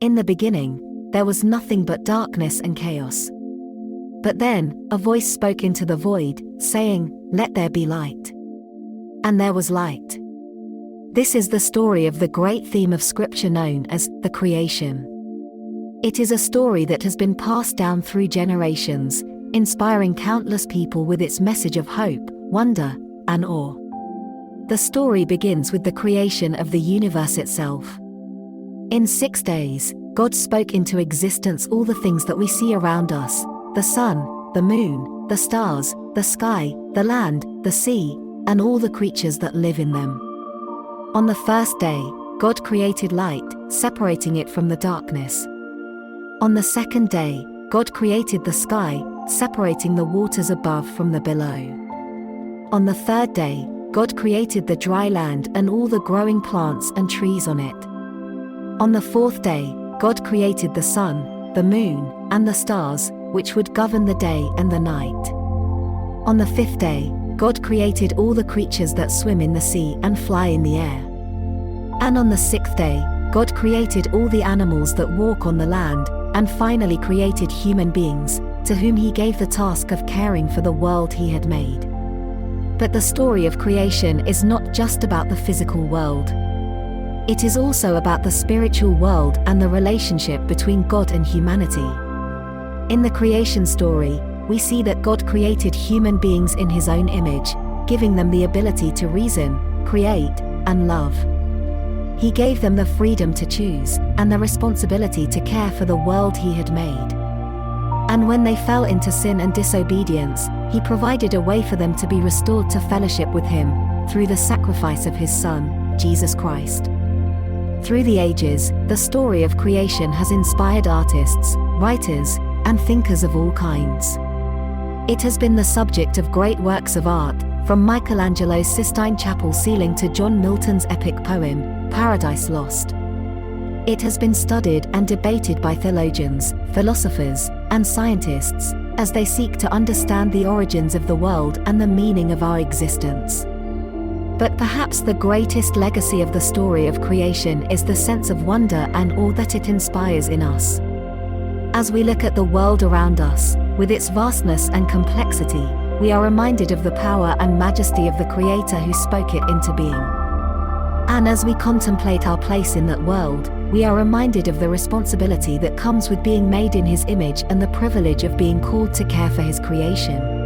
In the beginning, there was nothing but darkness and chaos. But then, a voice spoke into the void, saying, "Let there be light." And there was light. This is the story of the great theme of Scripture known as the creation. It is a story that has been passed down through generations, inspiring countless people with its message of hope, wonder, and awe. The story begins with the creation of the universe itself. In 6 days, God spoke into existence all the things that we see around us: the sun, the moon, the stars, the sky, the land, the sea, and all the creatures that live in them. On the first day, God created light, separating it from the darkness. On the second day, God created the sky, separating the waters above from the below. On the third day, God created the dry land and all the growing plants and trees on it. On the fourth day, God created the sun, the moon, and the stars, which would govern the day and the night. On the fifth day, God created all the creatures that swim in the sea and fly in the air. And on the sixth day, God created all the animals that walk on the land, and finally created human beings, to whom he gave the task of caring for the world he had made. But the story of creation is not just about the physical world. It is also about the spiritual world and the relationship between God and humanity. In the creation story, we see that God created human beings in his own image, giving them the ability to reason, create, and love. He gave them the freedom to choose, and the responsibility to care for the world he had made. And when they fell into sin and disobedience, he provided a way for them to be restored to fellowship with him, through the sacrifice of his Son, Jesus Christ. Through the ages, the story of creation has inspired artists, writers, and thinkers of all kinds. It has been the subject of great works of art, from Michelangelo's Sistine Chapel ceiling to John Milton's epic poem, Paradise Lost. It has been studied and debated by theologians, philosophers, and scientists, as they seek to understand the origins of the world and the meaning of our existence. But perhaps the greatest legacy of the story of creation is the sense of wonder and awe that it inspires in us. As we look at the world around us, with its vastness and complexity, we are reminded of the power and majesty of the Creator who spoke it into being. And as we contemplate our place in that world, we are reminded of the responsibility that comes with being made in His image and the privilege of being called to care for His creation.